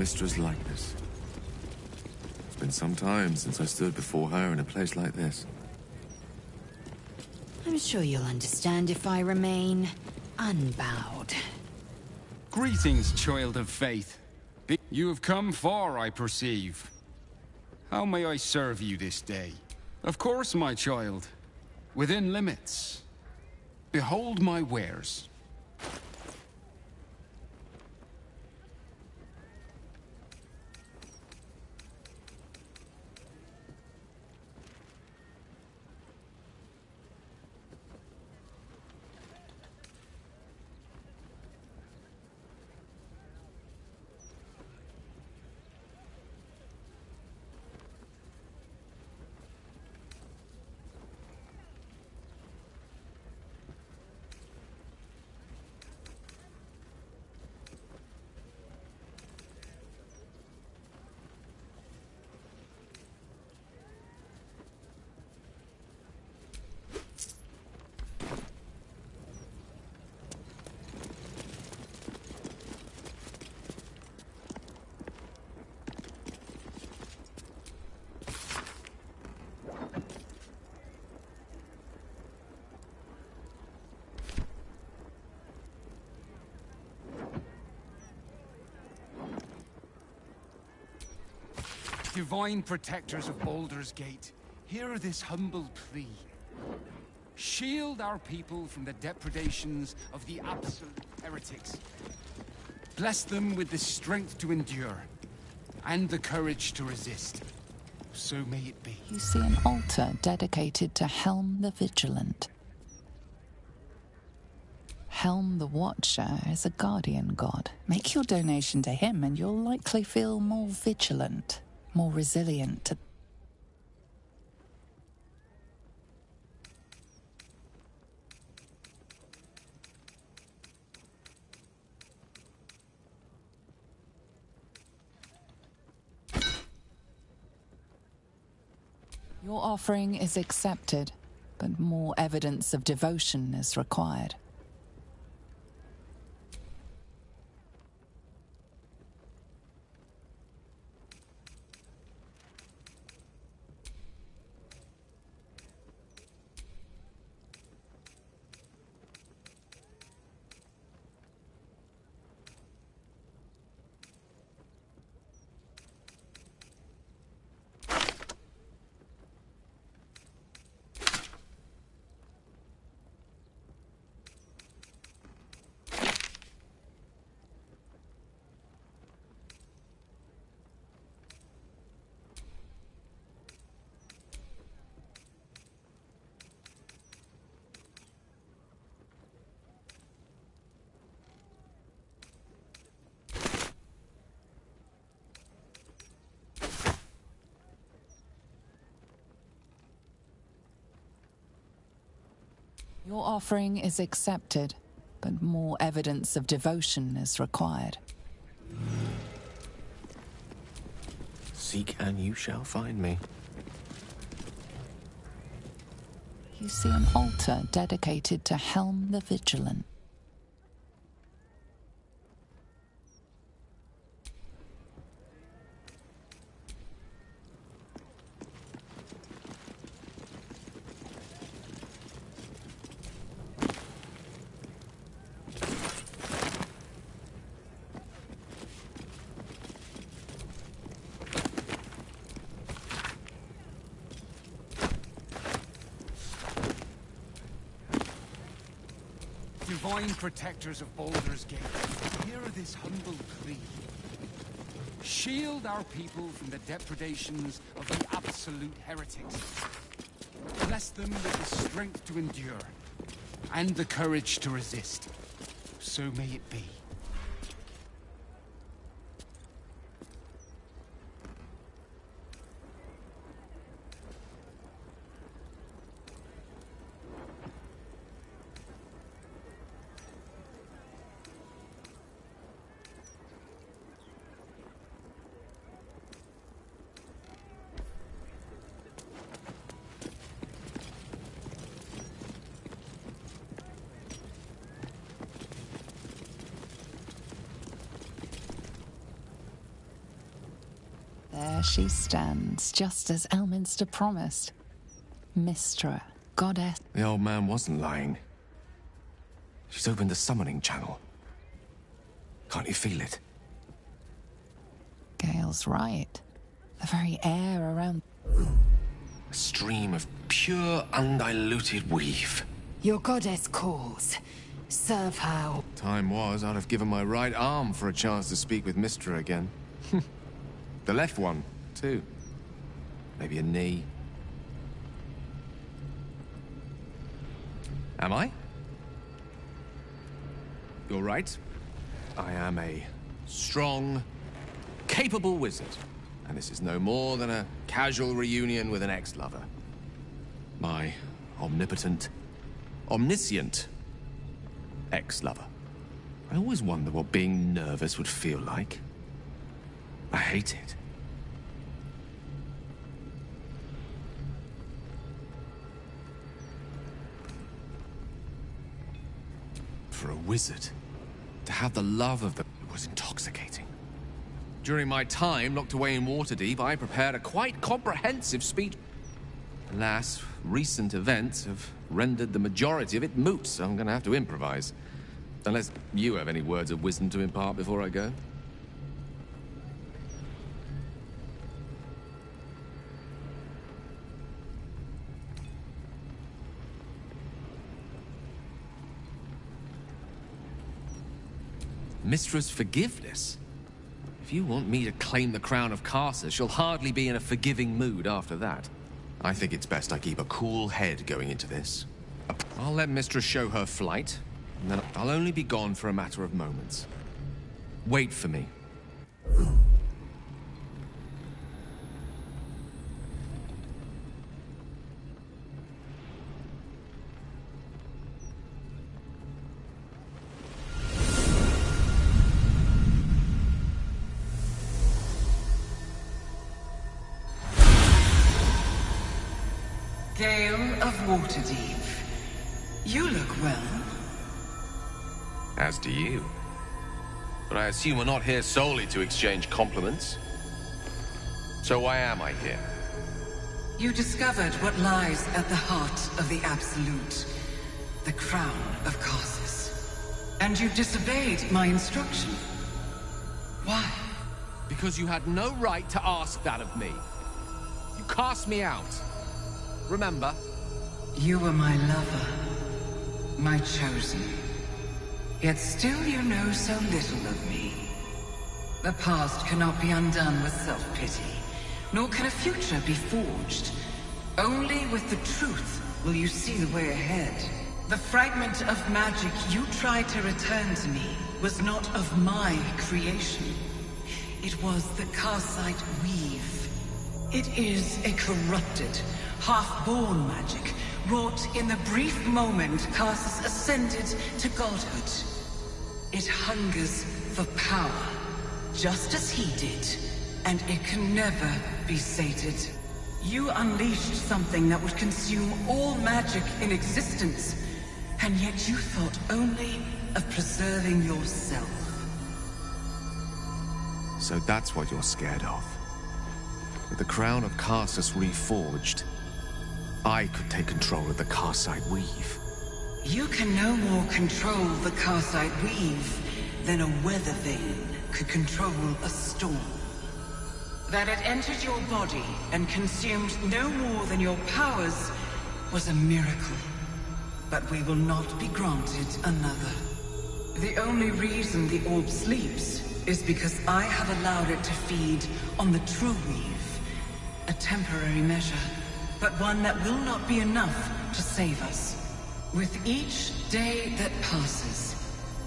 Mystra's likeness. It's been some time since I stood before her in a place like this. I'm sure you'll understand if I remain unbowed. Greetings, child of faith. You have come far, I perceive. How may I serve you this day? Of course, my child. Within limits. Behold my wares. Divine protectors of Baldur's Gate, hear this humble plea. Shield our people from the depredations of the absolute heretics. Bless them with the strength to endure, and the courage to resist. So may it be. You see an altar dedicated to Helm the Vigilant. Helm the Watcher is a guardian god. Make your donation to him and you'll likely feel more vigilant, more resilient to... Your offering is accepted, but more evidence of devotion is required. Your offering is accepted, but more evidence of devotion is required. Seek and you shall find me. You see an altar dedicated to Helm the Vigilant. Divine protectors of Baldur's Gate, hear this humble plea. Shield our people from the depredations of the absolute heretics. Bless them with the strength to endure, and the courage to resist. So may it be. she stands, just as Elminster promised. Mystra, goddess. The old man wasn't lying. She's opened the summoning channel. Can't you feel it? Gale's right. The very air around... A stream of pure, undiluted weave. Your goddess calls. Serve her. Time was, I'd have given my right arm for a chance to speak with Mystra again. The left one, too. Maybe a knee. Am I? You're right. I am a strong, capable wizard. And this is no more than a casual reunion with an ex-lover. My omnipotent, omniscient ex-lover. I always wonder what being nervous would feel like. I hate it. For a wizard, to have the love of the was intoxicating. During my time locked away in Waterdeep, I prepared a quite comprehensive speech. Alas, recent events have rendered the majority of it moot, so I'm going to have to improvise. Unless you have any words of wisdom to impart before I go. Mistra's forgiveness? If you want me to claim the crown of Carcer, she'll hardly be in a forgiving mood after that. I think it's best I keep a cool head going into this. I'll let Mystra show her flight, and then I'll only be gone for a matter of moments. Wait for me. Gale of Waterdeep. You look well. As do you. But I assume we're not here solely to exchange compliments. So why am I here? You discovered what lies at the heart of the Absolute, the crown of Carcer. And you disobeyed my instruction. Why? Because you had no right to ask that of me. You cast me out. Remember? You were my lover, my chosen. Yet still you know so little of me. The past cannot be undone with self-pity, nor can a future be forged. Only with the truth will you see the way ahead. The fragment of magic you tried to return to me was not of my creation. It was the Carcite weave. It is a corrupted, half-born magic, wrought in the brief moment Carcer ascended to godhood. It hungers for power, just as he did, and it can never be sated. You unleashed something that would consume all magic in existence, and yet you thought only of preserving yourself. So that's what you're scared of. With the crown of Carcer reforged, I could take control of the Carcite weave. You can no more control the Carcite weave than a weather vane could control a storm. That it entered your body and consumed no more than your powers was a miracle. But we will not be granted another. The only reason the orb sleeps is because I have allowed it to feed on the true weave. A temporary measure, but one that will not be enough to save us. With each day that passes,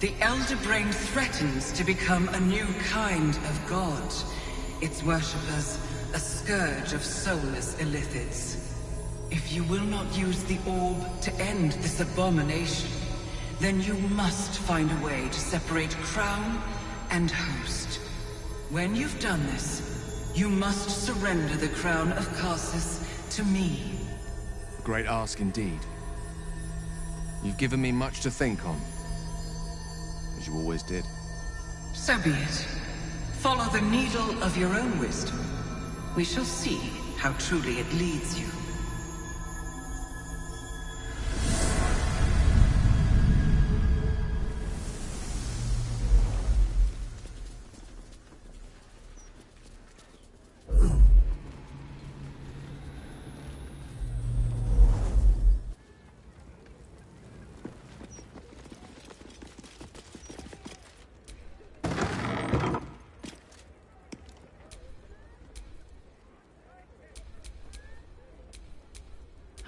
the Elder Brain threatens to become a new kind of god. Its worshippers, a scourge of soulless illithids. If you will not use the orb to end this abomination, then you must find a way to separate crown and host. When you've done this, you must surrender the crown of Carcer to me. A great ask indeed. You've given me much to think on, as you always did. So be it. Follow the needle of your own wisdom. We shall see how truly it leads you.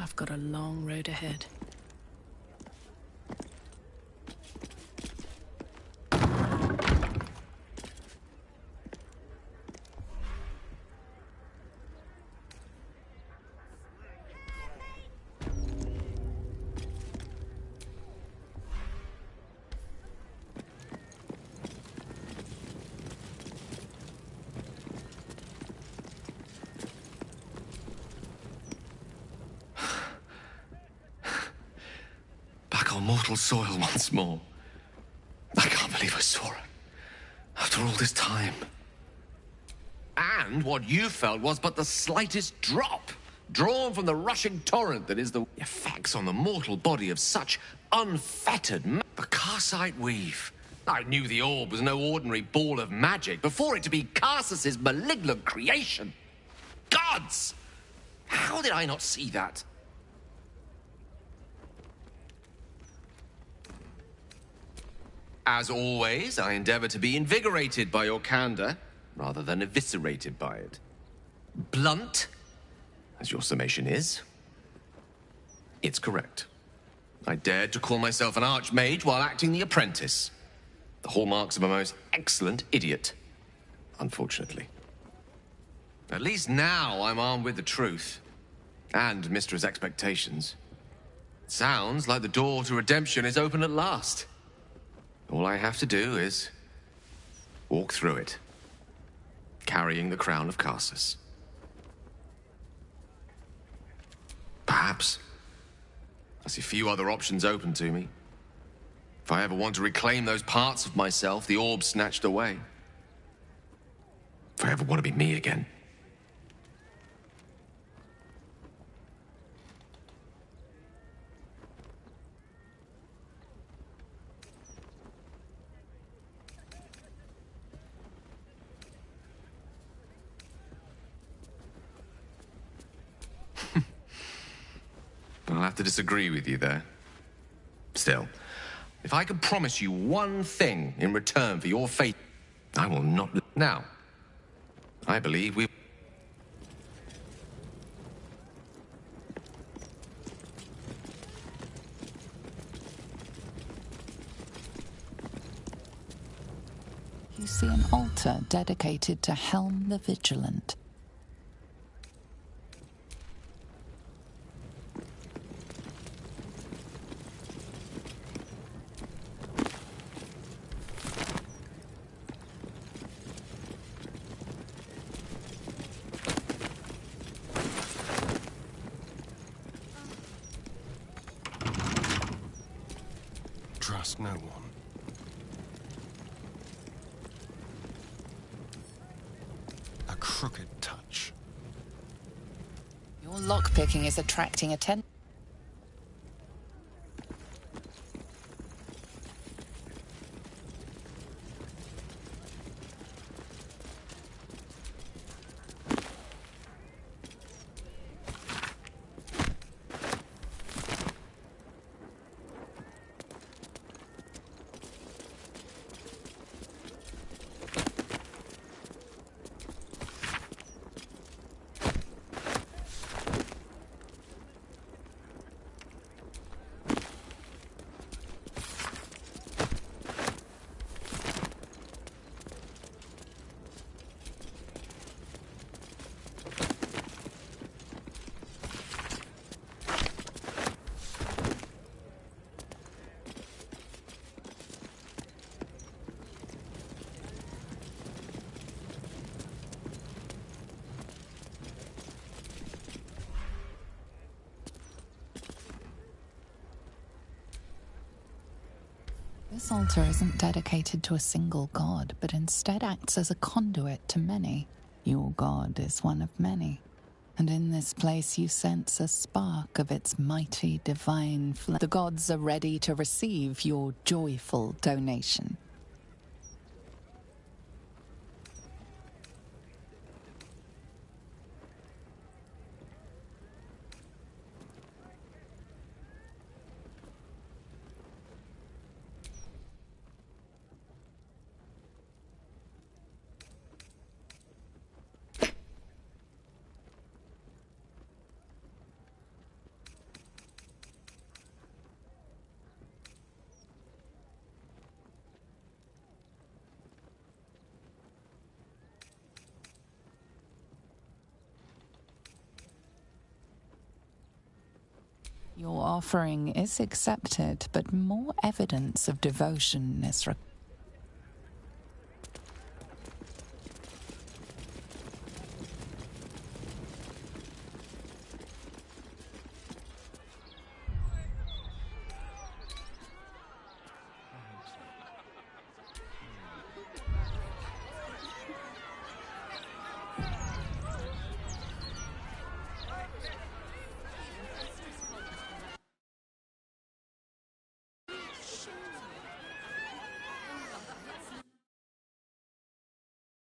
I've got a long road ahead. On mortal soil once more. I can't believe I saw her. After all this time. And what you felt was but the slightest drop, drawn from the rushing torrent that is the effects on the mortal body of such unfettered the Karsite weave. I knew the orb was no ordinary ball of magic before it to be Karsus's malignant creation. Gods! How did I not see that? As always, I endeavor to be invigorated by your candor, rather than eviscerated by it. Blunt, as your summation is, it's correct. I dared to call myself an archmage while acting the apprentice. The hallmarks of a most excellent idiot, unfortunately. At least now I'm armed with the truth, and Mystra's expectations. Sounds like the door to redemption is open at last. All I have to do is walk through it, carrying the crown of Karsus. Perhaps I see few other options open to me. If I ever want to reclaim those parts of myself the orb snatched away. If I ever want to be me again. I'll have to disagree with you there. Still, if I can promise you one thing in return for your faith, I will not... Now, I believe we... You see an altar dedicated to Helm the Vigilant. Trust no one. A crooked touch. Your lockpicking is attracting attention. This altar isn't dedicated to a single god, but instead acts as a conduit to many. Your god is one of many, and in this place you sense a spark of its mighty divine flame. The gods are ready to receive your joyful donation. Your offering is accepted, but more evidence of devotion is required.